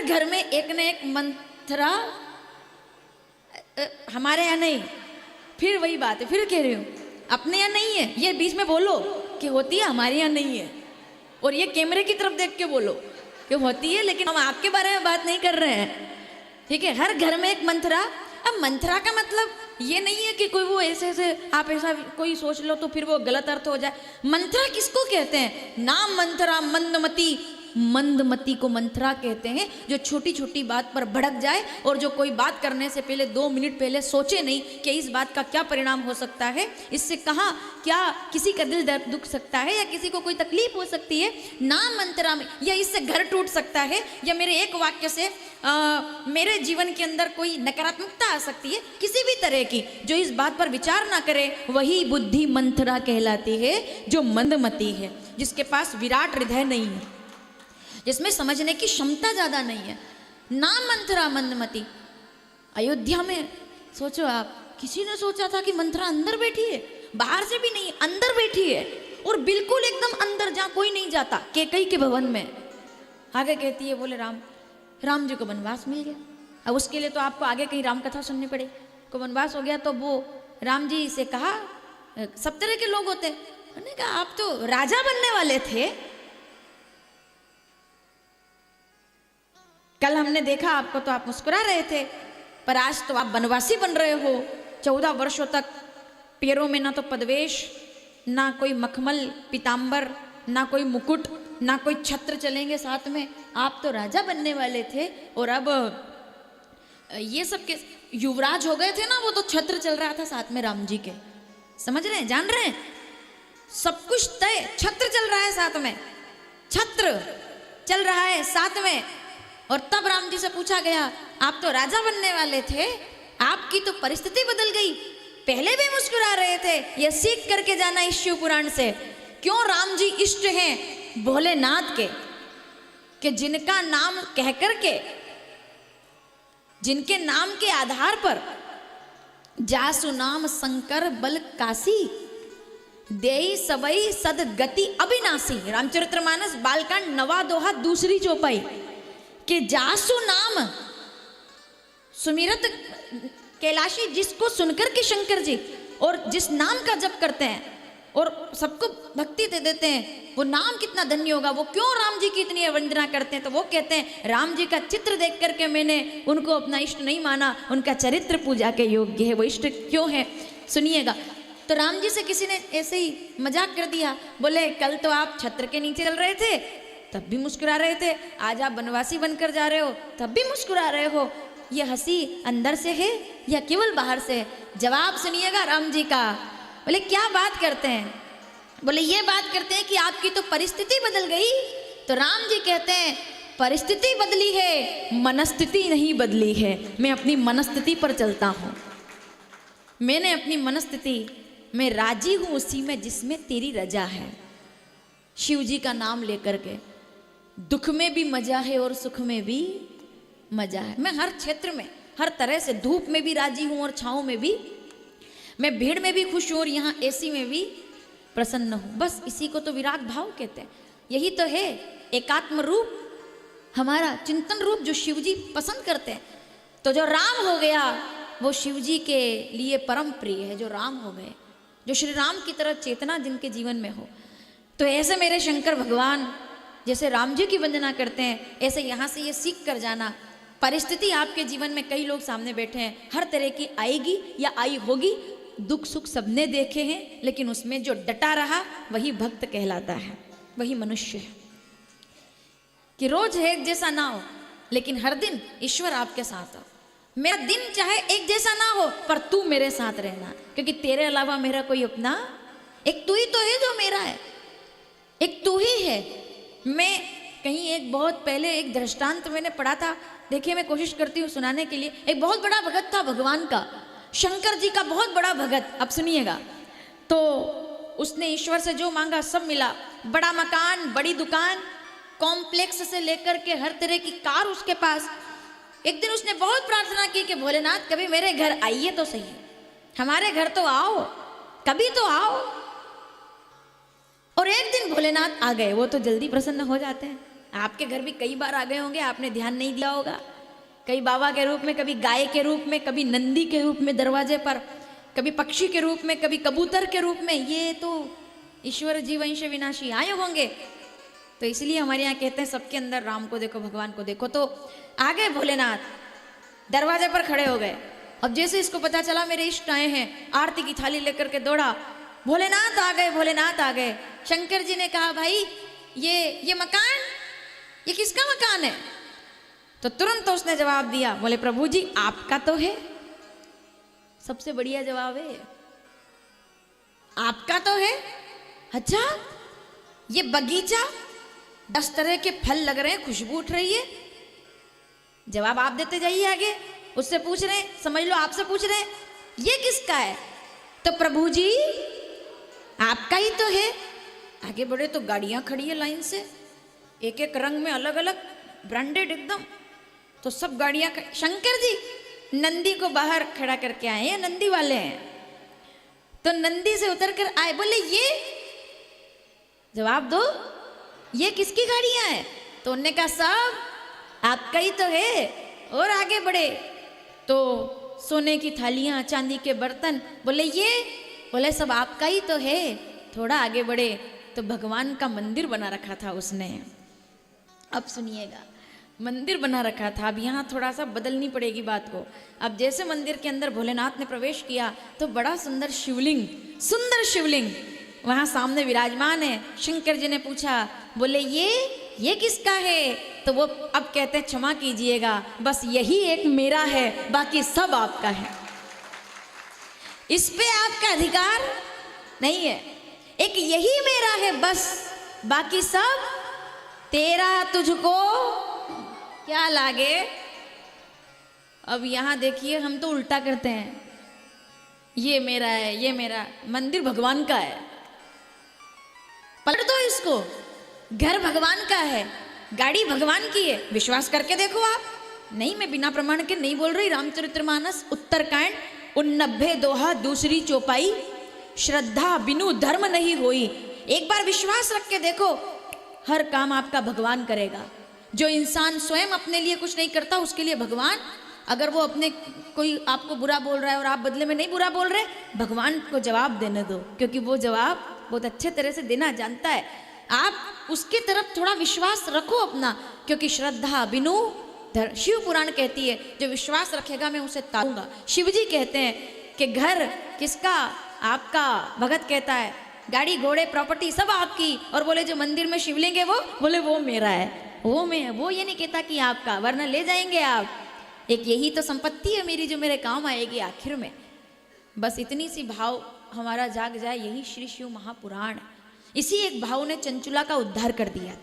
हर घर में एक न एक मंथरा, हमारे यहाँ नहीं, फिर वही बात है, फिर कह रही हूँ अपने यहाँ नहीं है, ये बीच में बोलो कि होती है, हमारे यहाँ नहीं है, और ये कैमरे की तरफ देख के बोलो कि होती है, लेकिन हम आपके बारे में बात नहीं कर रहे हैं, ठीक है। हर घर में एक मंथरा। अब मंथरा का मतलब ये नहीं है कि कोई वो ऐसे ऐसे आप ऐसा कोई सोच लो तो फिर वो गलत अर्थ हो जाए। मंथरा किसको कहते हैं? नाम मंथरा, मंदमती, मंदमती को मंथरा कहते हैं, जो छोटी छोटी बात पर भड़क जाए और जो कोई बात करने से पहले 2 मिनट पहले सोचे नहीं कि इस बात का क्या परिणाम हो सकता है, इससे कहाँ क्या किसी का दिल दर्द दुख सकता है या किसी को कोई तकलीफ हो सकती है नाम मंथरा में, या इससे घर टूट सकता है, या मेरे एक वाक्य से मेरे जीवन के अंदर कोई नकारात्मकता आ सकती है किसी भी तरह की। जो इस बात पर विचार ना करे वही बुद्धि मंथरा कहलाती है, जो मंदमती है, जिसके पास विराट हृदय नहीं है, जिसमें समझने की क्षमता ज्यादा नहीं है। नाम मंथरा मंदमती। अयोध्या में सोचो आप, किसी ने सोचा था कि मंथरा अंदर बैठी है? बाहर से भी नहीं, अंदर बैठी है, और बिल्कुल एकदम अंदर जहाँ कोई नहीं जाता, कैकई के भवन में। आगे कहती है, बोले राम जी को वनवास मिल गया। अब उसके लिए तो आपको आगे कहीं राम कथा सुननी पड़े। को वनवास हो गया तो वो राम जी से कहा, सब तरह के लोग होते, उन्होंने कहा आप तो राजा बनने वाले थे, कल हमने देखा आपको तो आप मुस्कुरा रहे थे, पर आज तो आप वनवासी बन रहे हो। 14 वर्षों तक पैरों में ना तो पदवेश, ना कोई मखमल पीताम्बर, ना कोई मुकुट, ना कोई छत्र चलेंगे साथ में, आप तो राजा बनने वाले थे, और अब ये सब के युवराज हो गए थे ना, वो तो छत्र चल रहा था साथ में राम जी के। समझ रहे हैं, जान रहे हैं, सब कुछ तय, छत्र चल रहा है साथ में, छत्र चल रहा है साथ में। और तब राम जी से पूछा गया, आप तो राजा बनने वाले थे, आपकी तो परिस्थिति बदल गई, पहले भी मुस्कुरा रहे थे, ये सीख करके जाना इस शिव पुराण से। क्यों राम जी इष्ट हैं भोलेनाथ के, कि जिनका नाम कह करके, जिनके नाम के आधार पर जासु नाम शंकर बल काशी, देई सबई सद गति अविनाशी। रामचरितमानस बालकांड 9वां दोहा 2री चौपाई, कि जासु नाम सुमिरत कैलाशी, जिसको सुनकर के शंकर जी और जिस नाम का जप करते हैं और सबको भक्ति दे देते हैं, वो नाम कितना धन्य होगा। वो क्यों राम जी की इतनी वंदना करते हैं? तो वो कहते हैं राम जी का चित्र देख करके मैंने उनको अपना इष्ट नहीं माना, उनका चरित्र पूजा के योग्य है, वो इष्ट क्यों है, सुनिएगा। तो राम जी से किसी ने ऐसे ही मजाक कर दिया, बोले कल तो आप छत्र के नीचे चल रहे थे तब भी मुस्कुरा रहे थे, आज आप वनवासी बनकर जा रहे हो तब भी मुस्कुरा रहे हो, ये हंसी अंदर से है या केवल बाहर से है? जवाब सुनिएगा राम जी का। बोले क्या बात करते हैं? बोले ये बात करते हैं कि आपकी तो परिस्थिति बदल गई। तो राम जी कहते हैं परिस्थिति बदली है, मनस्थिति नहीं बदली है। मैं अपनी मनस्थिति पर चलता हूँ, मैंने अपनी मनस्थिति में राजी हूँ उसी में जिसमें तेरी रजा है। शिव जी का नाम लेकर के दुख में भी मजा है और सुख में भी मजा है। मैं हर क्षेत्र में हर तरह से, धूप में भी राजी हूँ और छाँव में भी, मैं भीड़ में भी खुश हूँ और यहाँ एसी में भी प्रसन्न हूँ। बस इसी को तो विराग भाव कहते हैं। यही तो है एकात्म रूप, हमारा चिंतन रूप जो शिव जी पसंद करते हैं। तो जो राम हो गया वो शिव जी के लिए परम प्रिय है। जो राम हो गए, जो श्री राम की तरह चेतना जिनके जीवन में हो, तो ऐसे मेरे शंकर भगवान जैसे राम जी की वंदना करते हैं, ऐसे यहाँ से ये सीख कर जाना। परिस्थिति आपके जीवन में कई लोग सामने बैठे हैं, हर तरह की आएगी या आई होगी, दुख सुख सबने देखे हैं, लेकिन उसमें जो डटा रहा वही भक्त कहलाता है, वही मनुष्य है। कि रोज है एक जैसा ना हो, लेकिन हर दिन ईश्वर आपके साथ हो। मेरा दिन चाहे एक जैसा ना हो, पर तू मेरे साथ रहना, क्योंकि तेरे अलावा मेरा कोई अपना, एक तू ही तो है जो मेरा है, एक तू ही है। मैं कहीं एक बहुत पहले एक दृष्टांत मैंने पढ़ा था, देखिए मैं कोशिश करती हूँ सुनाने के लिए। एक बहुत बड़ा भगत था भगवान का, शंकर जी का बहुत बड़ा भगत। अब सुनिएगा, तो उसने ईश्वर से जो मांगा सब मिला। बड़ा मकान, बड़ी दुकान, कॉम्प्लेक्स से लेकर के हर तरह की कार उसके पास। एक दिन उसने बहुत प्रार्थना की कि भोलेनाथ कभी मेरे घर आइए तो सही, हमारे घर तो आओ, कभी तो आओ। और एक दिन भोलेनाथ आ गए। वो तो जल्दी प्रसन्न हो जाते हैं, आपके घर भी कई बार आ गए होंगे, आपने ध्यान नहीं दिया होगा। कभी बाबा के रूप में, कभी गाय के रूप में, कभी नंदी के रूप में दरवाजे पर, कभी पक्षी के रूप में, कभी कबूतर के रूप में। ये तो ईश्वर जीवंश विनाशी आए होंगे। तो इसलिए हमारे यहाँ कहते हैं सबके अंदर राम को देखो, भगवान को देखो। तो आ गए भोलेनाथ, दरवाजे पर खड़े हो गए। अब जैसे इसको पता चला मेरे इष्ट आए हैं, आरती की थाली लेकर के दौड़ा, भोलेनाथ आ गए, भोलेनाथ आ गए। शंकर जी ने कहा भाई ये मकान, ये किसका मकान है? तो तुरंत तो उसने जवाब दिया, बोले प्रभु जी आपका तो है। सबसे बढ़िया जवाब है, आपका तो है। अच्छा, ये बगीचा 10 तरह के फल लग रहे हैं, खुशबू उठ रही है। जवाब आप देते जाइए आगे। उससे पूछ रहे, समझ लो आपसे पूछ रहे, ये किसका है? तो प्रभु जी आपका ही तो है। आगे बढ़े तो गाड़ियां खड़ी है लाइन से, एक एक रंग में, अलग अलग, ब्रांडेड एकदम। तो सब गाड़ियां, शंकर जी नंदी को बाहर खड़ा करके आए हैं, नंदी वाले हैं। तो नंदी से उतर कर आए, बोले ये, जवाब दो, ये किसकी गाड़ियां हैं? तो उन्होंने कहा सब आपका ही तो है। और आगे बढ़े तो सोने की थालियां, चांदी के बर्तन, बोले ये, बोले सब आपका ही तो है। थोड़ा आगे बढ़े तो भगवान का मंदिर बना रखा था उसने। अब सुनिएगा, मंदिर बना रखा था। अब यहाँ थोड़ा सा बदलनी पड़ेगी बात को। अब जैसे मंदिर के अंदर भोलेनाथ ने प्रवेश किया तो बड़ा सुंदर शिवलिंग, सुंदर शिवलिंग वहाँ सामने विराजमान है। शंकर जी ने पूछा, बोले ये किसका है? तो वो अब कहते हैं क्षमा कीजिएगा, बस यही एक मेरा है, बाकी सब आपका है। इस पे आपका अधिकार नहीं है। एक यही मेरा है बस, बाकी सब तेरा, तुझको क्या लागे। अब यहां देखिए, हम तो उल्टा करते हैं, ये मेरा है, ये मेरा। मंदिर भगवान का है, पलट दो इसको। घर भगवान का है, गाड़ी भगवान की है, विश्वास करके देखो आप। नहीं, मैं बिना प्रमाण के नहीं बोल रही। रामचरितमानस उत्तरकांड 89 दोहा दूसरी चौपाई, श्रद्धा बिनु धर्म नहीं होई। एक बार विश्वास रख के देखो, हर काम आपका भगवान करेगा। जो इंसान स्वयं अपने लिए कुछ नहीं करता, उसके लिए भगवान, अगर वो अपने कोई आपको बुरा बोल रहा है और आप बदले में नहीं बुरा बोल रहे, भगवान को जवाब देने दो, क्योंकि वो जवाब बहुत अच्छे तरह से देना जानता है। आप उसकी तरफ थोड़ा विश्वास रखो अपना, क्योंकि श्रद्धा बिनु धर्म, शिव पुराण कहती है जो विश्वास रखेगा मैं उसे तारूंगा। शिव जी कहते हैं कि घर किसका? आपका। भगत कहता है गाड़ी घोड़े प्रॉपर्टी सब आपकी, और बोले जो मंदिर में शिवलिंग है वो, बोले वो मेरा है, वो मैं, वो ये नहीं कहता कि आपका, वरना ले जाएंगे आप। एक यही तो संपत्ति है मेरी जो मेरे काम आएगी आखिर में। बस इतनी सी भाव हमारा जाग जाए, यही श्री शिव महापुराण। इसी एक भाव ने चंचुला का उद्धार कर दिया था।